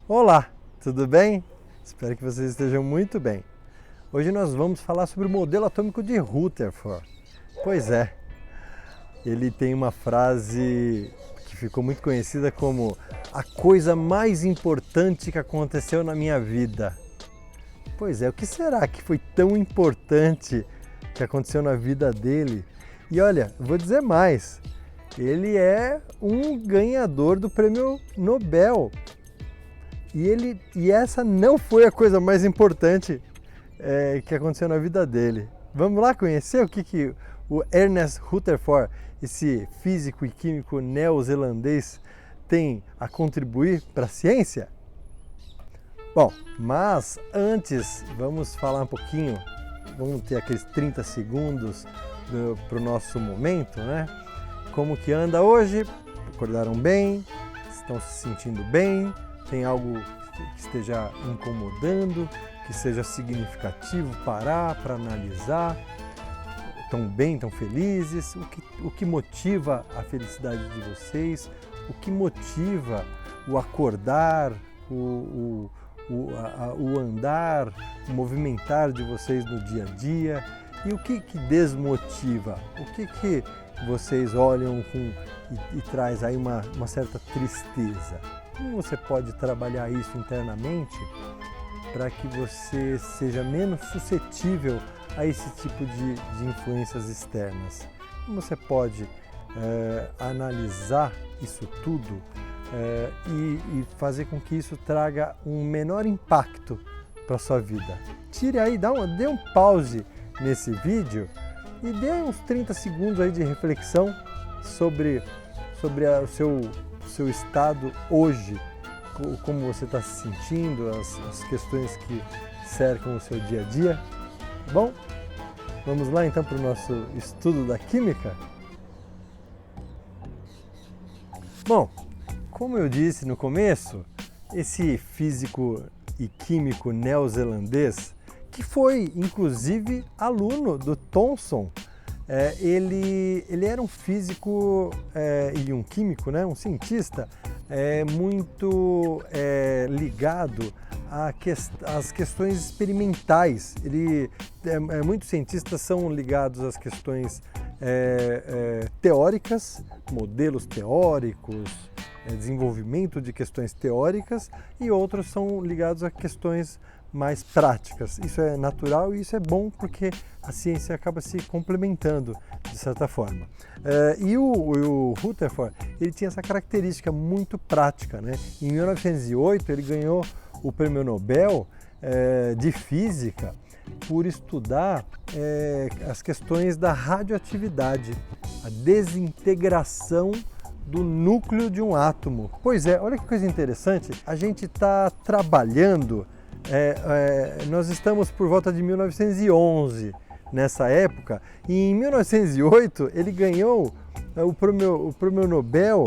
Olá, tudo bem? Espero que vocês estejam muito bem. Hoje nós vamos falar sobre o modelo atômico de Rutherford. Pois é, ele tem uma frase que ficou muito conhecida como a coisa mais importante que aconteceu na minha vida. Pois é, o que será que foi tão importante que aconteceu na vida dele? E olha, vou dizer mais, ele é um ganhador do prêmio Nobel. E essa não foi a coisa mais importante que aconteceu na vida dele. Vamos lá conhecer o que o Ernest Rutherford, esse físico e químico neozelandês, tem a contribuir para a ciência? Bom, mas antes vamos falar um pouquinho, vamos ter aqueles 30 segundos para o nosso momento, né? Como que anda hoje? Acordaram bem? Estão se sentindo bem? Tem algo que esteja incomodando, que seja significativo, parar para analisar? Estão bem, estão felizes? O que motiva a felicidade de vocês? O que motiva o acordar, o andar, o movimentar de vocês no dia a dia? E o que desmotiva? O que vocês olham e traz aí uma certa tristeza? Como você pode trabalhar isso internamente para que você seja menos suscetível a esse tipo de influências externas? Como você pode analisar isso tudo e fazer com que isso traga um menor impacto para a sua vida? Tire aí, dê um pause nesse vídeo e dê uns 30 segundos aí de reflexão sobre o seu estado hoje, como você está se sentindo, as questões que cercam o seu dia a dia. Bom, vamos lá então para o nosso estudo da química? Bom, como eu disse no começo, esse físico e químico neozelandês, que foi inclusive aluno do Thomson, ele era um físico e um químico, né, um cientista muito ligado às questões experimentais. Muitos cientistas são ligados às questões teóricas, modelos teóricos, desenvolvimento de questões teóricas, e outros são ligados a questões mais práticas. Isso é natural e isso é bom porque a ciência acaba se complementando de certa forma. E o Rutherford, ele tinha essa característica muito prática, né? Em 1908 ele ganhou o prêmio Nobel de Física por estudar as questões da radioatividade, a desintegração do núcleo de um átomo. Pois é, olha que coisa interessante, a gente está trabalhando, nós estamos por volta de 1911 nessa época, e em 1908 ele ganhou o prêmio Nobel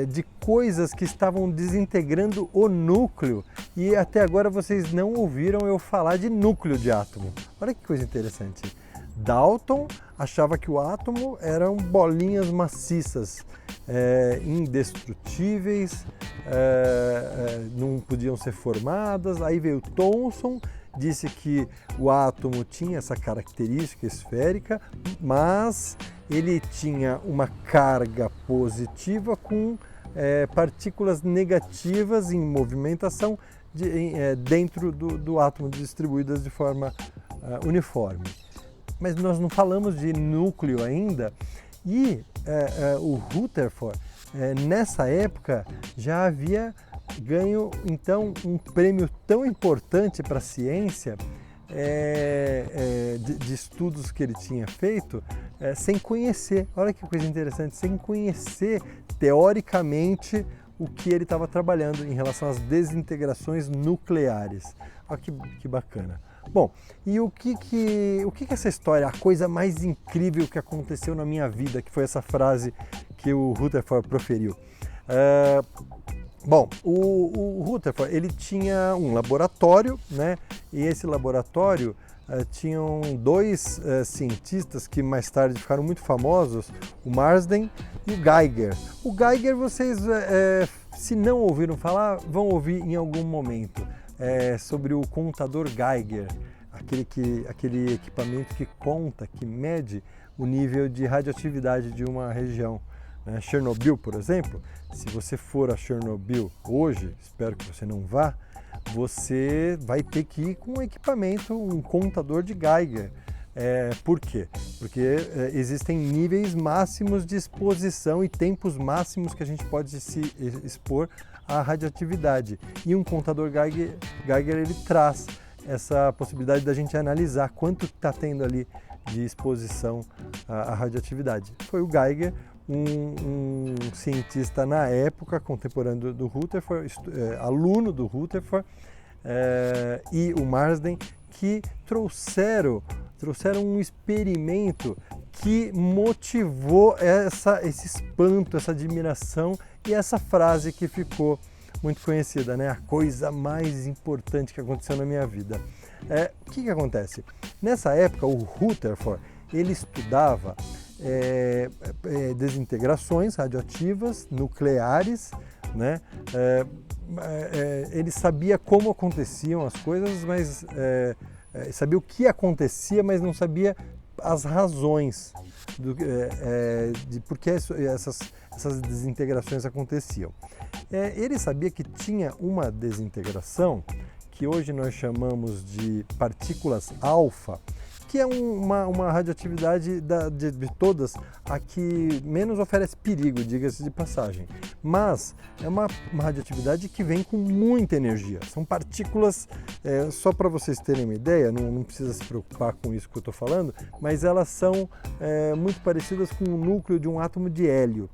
de coisas que estavam desintegrando o núcleo, e até agora vocês não ouviram eu falar de núcleo de átomo. Olha que coisa interessante. Dalton achava que o átomo eram bolinhas maciças, indestrutíveis, não podiam ser formadas. Aí veio Thomson, disse que o átomo tinha essa característica esférica, mas ele tinha uma carga positiva com partículas negativas em movimentação dentro do átomo, distribuídas de forma uniforme. Mas nós não falamos de núcleo ainda, e o Rutherford, nessa época, já havia ganho então um prêmio tão importante para a ciência, de estudos que ele tinha feito, sem conhecer, olha que coisa interessante, sem conhecer teoricamente o que ele estava trabalhando em relação às desintegrações nucleares. Olha que bacana. Bom, e o que essa história, a coisa mais incrível que aconteceu na minha vida, que foi essa frase que o Rutherford proferiu? Bom, o Rutherford, ele tinha um laboratório, né? E esse laboratório tinham dois cientistas que mais tarde ficaram muito famosos, o Marsden e o Geiger. O Geiger vocês, se não ouviram falar, vão ouvir em algum momento, sobre o contador Geiger, aquele equipamento que conta, que mede o nível de radioatividade de uma região. Chernobyl, por exemplo, se você for a Chernobyl hoje, espero que você não vá, você vai ter que ir com um equipamento, um contador de Geiger. Por quê? Porque existem níveis máximos de exposição e tempos máximos que a gente pode se expor à radioatividade. E um contador Geiger ele traz essa possibilidade da gente analisar quanto está tendo ali de exposição à radioatividade. Foi o Geiger, um cientista na época, contemporâneo do Rutherford, aluno do Rutherford, e o Marsden, que trouxeram um experimento que motivou esse espanto, essa admiração e essa frase que ficou muito conhecida, né? A coisa mais importante que aconteceu na minha vida. O que acontece? Nessa época, o Rutherford, ele estudava desintegrações radioativas nucleares, né? Ele sabia como aconteciam as coisas, mas sabia o que acontecia, mas não sabia as razões de por que essas desintegrações aconteciam. Ele sabia que tinha uma desintegração que hoje nós chamamos de partículas alfa, que é uma radioatividade de todas a que menos oferece perigo, diga-se de passagem. Mas é uma radioatividade que vem com muita energia. São partículas, só para vocês terem uma ideia, não precisa se preocupar com isso que eu estou falando, mas elas são muito parecidas com o núcleo de um átomo de hélio,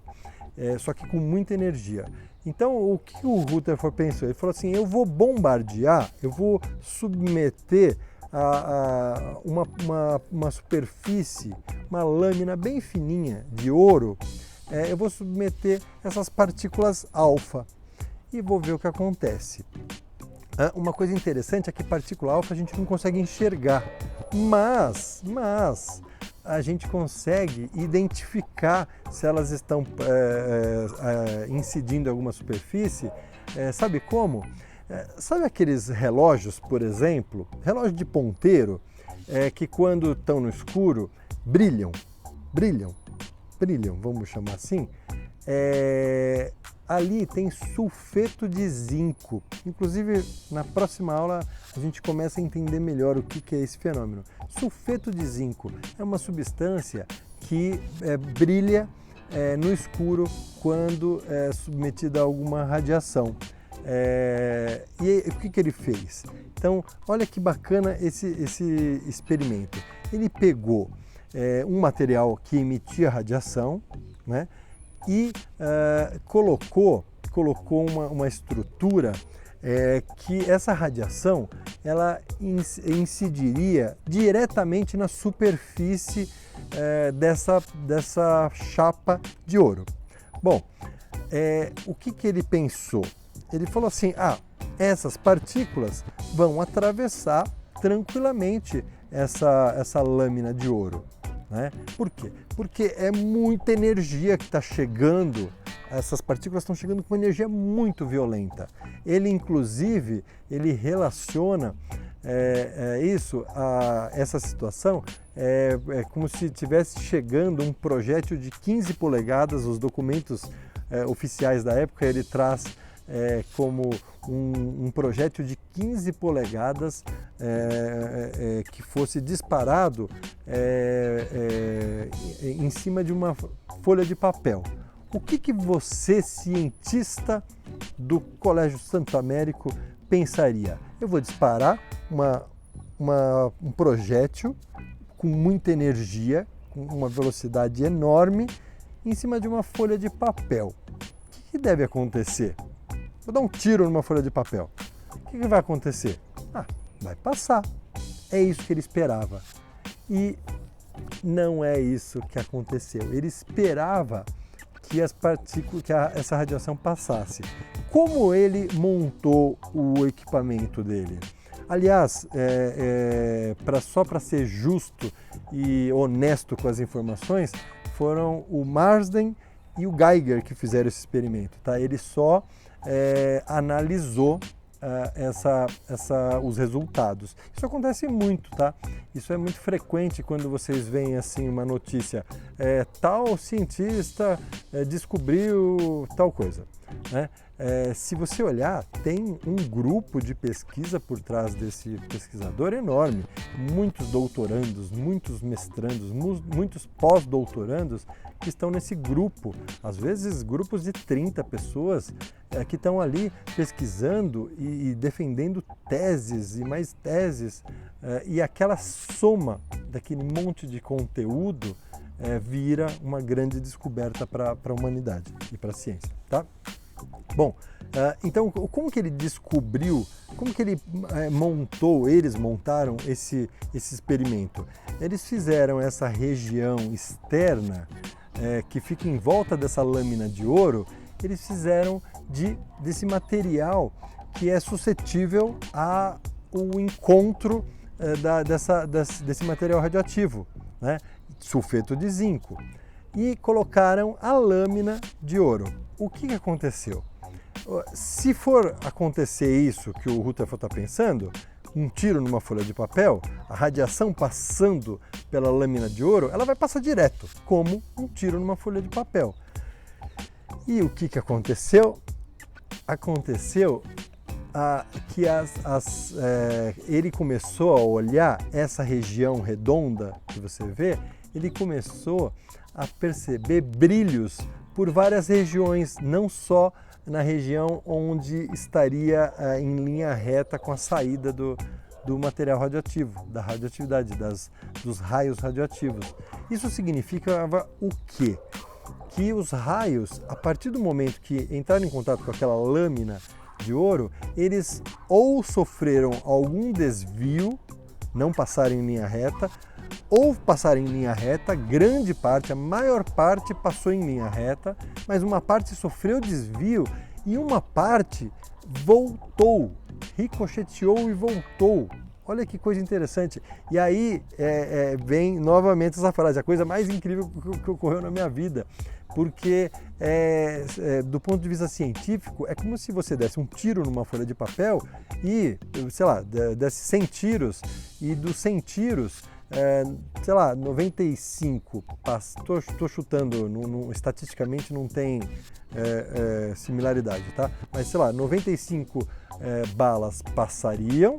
só que com muita energia. Então, o que o Rutherford pensou? Ele falou assim, eu vou bombardear, eu vou submeter uma superfície, uma lâmina bem fininha de ouro, eu vou submeter essas partículas alfa e vou ver o que acontece. Uma coisa interessante é que partícula alfa a gente não consegue enxergar, mas a gente consegue identificar se elas estão incidindo em alguma superfície. Sabe como? Sabe aqueles relógios, por exemplo, relógio de ponteiro, que quando estão no escuro brilham, vamos chamar assim? Ali tem sulfeto de zinco. Inclusive, na próxima aula a gente começa a entender melhor o que é esse fenômeno. Sulfeto de zinco é uma substância que brilha no escuro quando é submetida a alguma radiação. E o que ele fez? Então, olha que bacana esse experimento. Ele pegou um material que emitia radiação, né? E colocou uma estrutura que essa radiação ela incidiria diretamente na superfície dessa chapa de ouro. Bom, o que ele pensou? Ele falou assim, essas partículas vão atravessar tranquilamente essa lâmina de ouro. Né? Por quê? Porque é muita energia que está chegando, essas partículas estão chegando com uma energia muito violenta. Ele, inclusive, ele relaciona essa situação como se estivesse chegando um projétil de 15 polegadas, os documentos oficiais da época, ele traz como um projétil de 15 polegadas que fosse disparado em cima de uma folha de papel. O que você, cientista do Colégio Santo Américo, pensaria? Eu vou disparar um projétil com muita energia, com uma velocidade enorme, em cima de uma folha de papel. O que deve acontecer? Vou dar um tiro numa folha de papel. O que vai acontecer? Vai passar. É isso que ele esperava. E não é isso que aconteceu. Ele esperava que essa radiação passasse. Como ele montou o equipamento dele? Aliás, só para ser justo e honesto com as informações, foram o Marsden e o Geiger que fizeram esse experimento. Tá? Ele só analisou os resultados. Isso acontece muito, tá? Isso é muito frequente quando vocês veem assim uma notícia, tal cientista descobriu tal coisa, né? Se você olhar, tem um grupo de pesquisa por trás desse pesquisador enorme, muitos doutorandos, muitos mestrandos, muitos pós-doutorandos que estão nesse grupo, às vezes grupos de 30 pessoas que estão ali pesquisando e defendendo teses e mais teses, e aquela soma daquele monte de conteúdo vira uma grande descoberta para a humanidade e para a ciência, tá? Bom, então como que ele descobriu, como que ele eles montaram esse experimento? Eles fizeram essa região externa que fica em volta dessa lâmina de ouro, eles fizeram desse material que é suscetível ao encontro desse material radioativo, né? Sulfeto de zinco, e colocaram a lâmina de ouro. O que aconteceu? Se for acontecer isso que o Rutherford está pensando, um tiro numa folha de papel, a radiação passando pela lâmina de ouro, ela vai passar direto, como um tiro numa folha de papel. E o que aconteceu? Aconteceu que ele começou a olhar essa região redonda que você vê, ele começou a perceber brilhos por várias regiões, não só na região onde estaria em linha reta com a saída do material radioativo, da radioatividade, dos raios radioativos. Isso significava o quê? Que os raios, a partir do momento que entraram em contato com aquela lâmina de ouro, eles ou sofreram algum desvio, não passaram em linha reta, ou passaram em linha reta, grande parte, a maior parte passou em linha reta, mas uma parte sofreu desvio e uma parte voltou, ricocheteou e voltou. Olha que coisa interessante. E aí vem novamente essa frase, a coisa mais incrível que ocorreu na minha vida. Porque, do ponto de vista científico, é como se você desse um tiro numa folha de papel e, sei lá, desse 100 tiros, e dos 100 tiros, sei lá, 95, estou chutando, estatisticamente não tem similaridade, tá? Mas, sei lá, 95 balas passariam,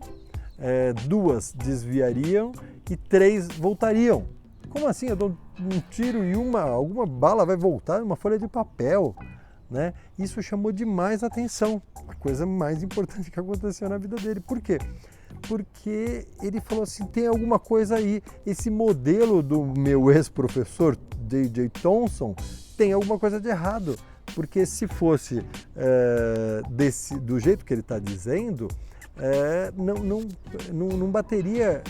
2 desviariam e 3 voltariam. Como assim? Eu dou um tiro e alguma bala vai voltar numa folha de papel, né? Isso chamou demais a atenção, a coisa mais importante que aconteceu na vida dele. Por quê? Porque ele falou assim, tem alguma coisa aí, esse modelo do meu ex-professor J.J. Thomson tem alguma coisa de errado, porque se fosse do jeito que ele está dizendo, não bateria,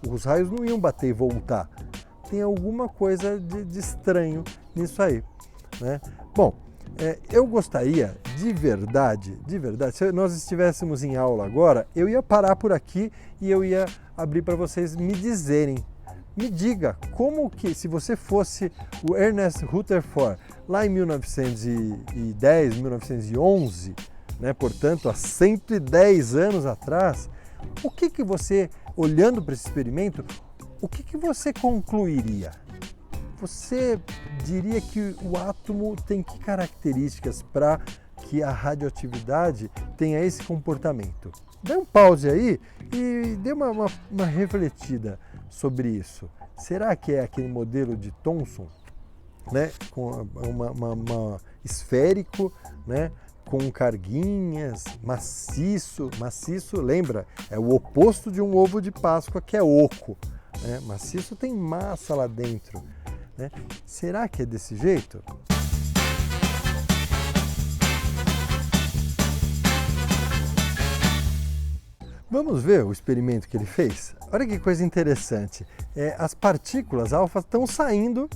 os raios não iam bater e voltar. Tem alguma coisa de estranho nisso aí, né? Bom, eu gostaria de verdade, se nós estivéssemos em aula agora, eu ia parar por aqui e eu ia abrir para vocês me dizerem. Me diga, como que, se você fosse o Ernest Rutherford lá em 1910, 1911, né, portanto, há 110 anos atrás, o que você, olhando para esse experimento, o que você concluiria? Você diria que o átomo tem que características para que a radioatividade tenha esse comportamento? Dê um pause aí e dê uma refletida sobre isso. Será que é aquele modelo de Thomson, né, com uma esférico, né, com carguinhas, maciço, lembra, é o oposto de um ovo de Páscoa, que é oco, né? Maciço tem massa lá dentro, né? Será que é desse jeito? Vamos ver o experimento que ele fez? Olha que coisa interessante, as partículas alfa estão saindo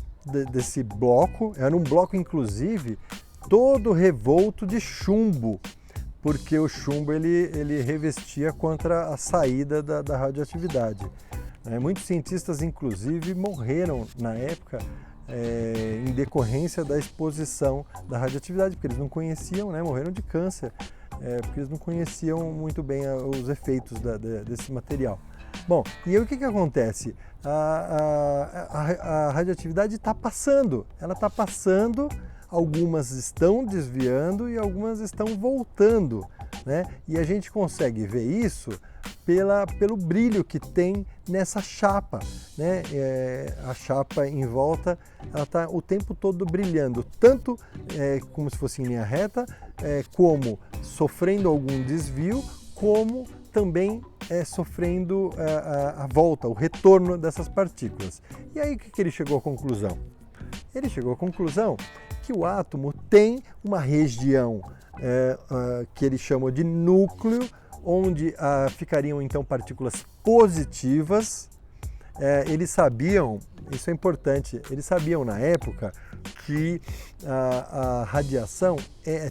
desse bloco, era um bloco inclusive todo revolto de chumbo, porque o chumbo ele revestia contra a saída da radioatividade. Muitos cientistas, inclusive, morreram na época em decorrência da exposição da radioatividade, porque eles não conheciam, morreram de câncer, porque eles não conheciam muito bem os efeitos desse material. Bom, e aí o que acontece? A radioatividade está passando, ela está passando, algumas estão desviando e algumas estão voltando, E a gente consegue ver isso pelo brilho que tem nessa chapa, A chapa em volta, ela está o tempo todo brilhando, tanto como se fosse em linha reta, como sofrendo algum desvio, como também sofrendo a volta, o retorno dessas partículas. E aí o que ele chegou à conclusão? Ele chegou à conclusão que o átomo tem uma região que ele chamou de núcleo, onde ficariam então partículas positivas. Eles sabiam, isso é importante, eles sabiam na época que a radiação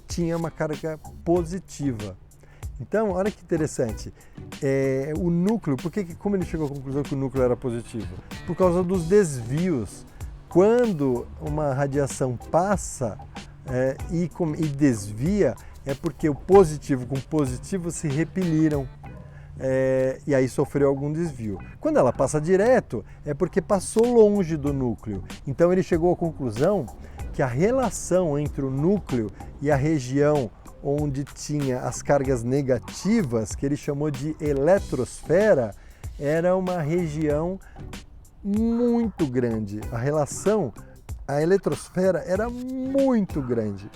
tinha uma carga positiva. Então, olha que interessante, o núcleo, como ele chegou à conclusão que o núcleo era positivo? Por causa dos desvios. Quando uma radiação passa e desvia, é porque o positivo com o positivo se repeliram e aí sofreu algum desvio. Quando ela passa direto, é porque passou longe do núcleo. Então ele chegou à conclusão que a relação entre o núcleo e a região onde tinha as cargas negativas, que ele chamou de eletrosfera, era uma região muito grande. A eletrosfera era muito grande,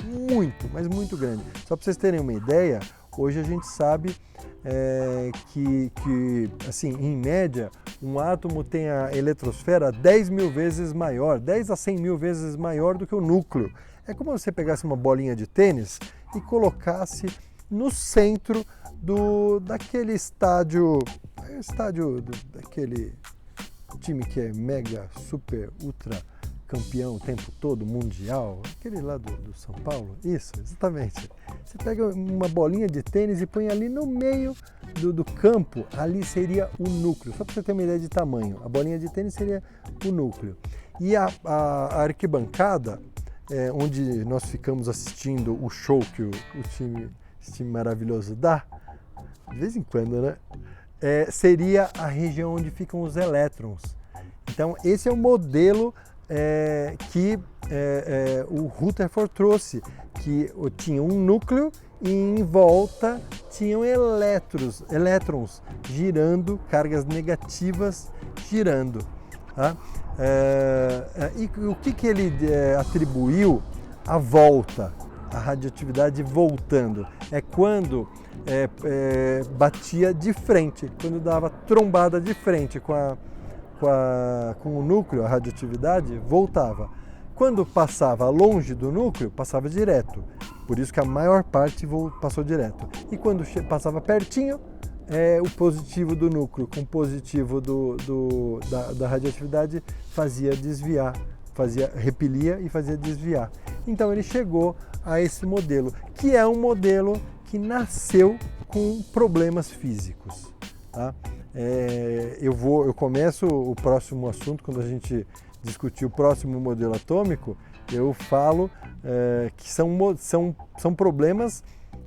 mas muito grande. Só para vocês terem uma ideia, hoje a gente sabe que assim, em média, um átomo tem a eletrosfera 10 mil vezes maior, 10 a 100 mil vezes maior do que o núcleo. É como você pegasse uma bolinha de tênis e colocasse no centro daquele estádio daquele time que é mega, super, ultra campeão o tempo todo, mundial, aquele lá do São Paulo, isso, exatamente. Você pega uma bolinha de tênis e põe ali no meio do campo, ali seria o núcleo, só para você ter uma ideia de tamanho, a bolinha de tênis seria o núcleo. E a arquibancada, onde nós ficamos assistindo o show que esse time maravilhoso dá, de vez em quando, seria a região onde ficam os elétrons. Então, esse é o modelo que o Rutherford trouxe, que tinha um núcleo e em volta tinham elétrons girando, cargas negativas girando. Tá? E o que ele atribuiu à volta, a radioatividade voltando? É quando batia de frente, quando dava trombada de frente com o núcleo, a radioatividade voltava. Quando passava longe do núcleo, passava direto. Por isso que a maior parte passou direto. E quando passava pertinho, o positivo do núcleo com o positivo da radioatividade fazia desviar, repelia e fazia desviar. Então ele chegou a esse modelo, que é um modelo que nasceu com problemas físicos. Tá? Eu começo o próximo assunto, quando a gente discutir o próximo modelo atômico, eu falo que são problemas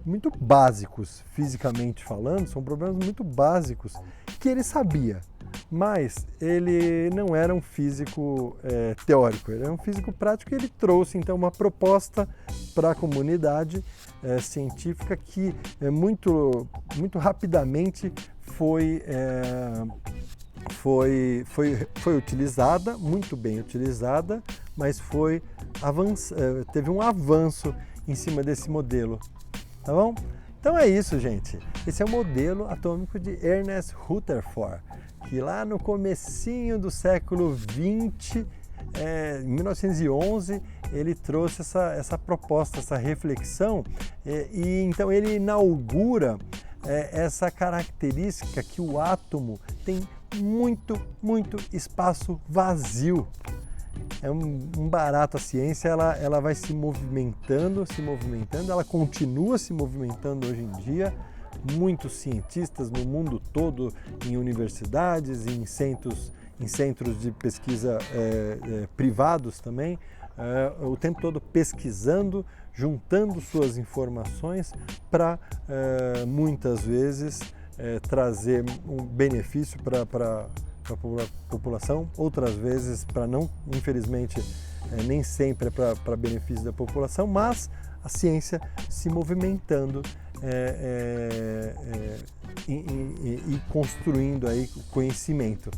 muito básicos, fisicamente falando, são problemas muito básicos que ele sabia, mas ele não era um físico teórico, ele era um físico prático e ele trouxe então uma proposta para a comunidade científica que muito rapidamente foi utilizada, muito bem utilizada, mas teve um avanço em cima desse modelo. Tá bom? Então é isso, gente. Esse é o modelo atômico de Ernest Rutherford, que lá no comecinho do século XX, em 1911, ele trouxe essa proposta, essa reflexão, e então ele inaugura essa característica que o átomo tem muito espaço vazio. é um barato. A ciência ela vai se movimentando, ela continua se movimentando hoje em dia. Muitos cientistas no mundo todo, em universidades, em centros de pesquisa privados também, o tempo todo pesquisando, juntando suas informações para muitas vezes trazer um benefício para a população, outras vezes para não, infelizmente, nem sempre é para benefício da população, mas a ciência se movimentando e construindo aí conhecimento.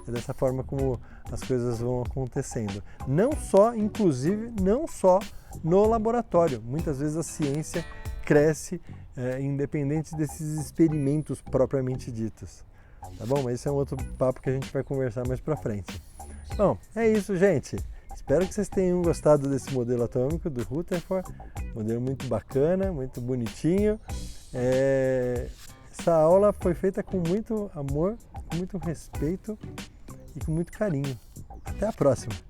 É dessa forma como as coisas vão acontecendo. Inclusive, não só no laboratório. Muitas vezes a ciência cresce independente desses experimentos propriamente ditos. Tá bom? Mas esse é um outro papo que a gente vai conversar mais pra frente. Bom, é isso, gente. Espero que vocês tenham gostado desse modelo atômico do Rutherford. Modelo muito bacana, muito bonitinho. Essa aula foi feita com muito amor, com muito respeito e com muito carinho. Até a próxima!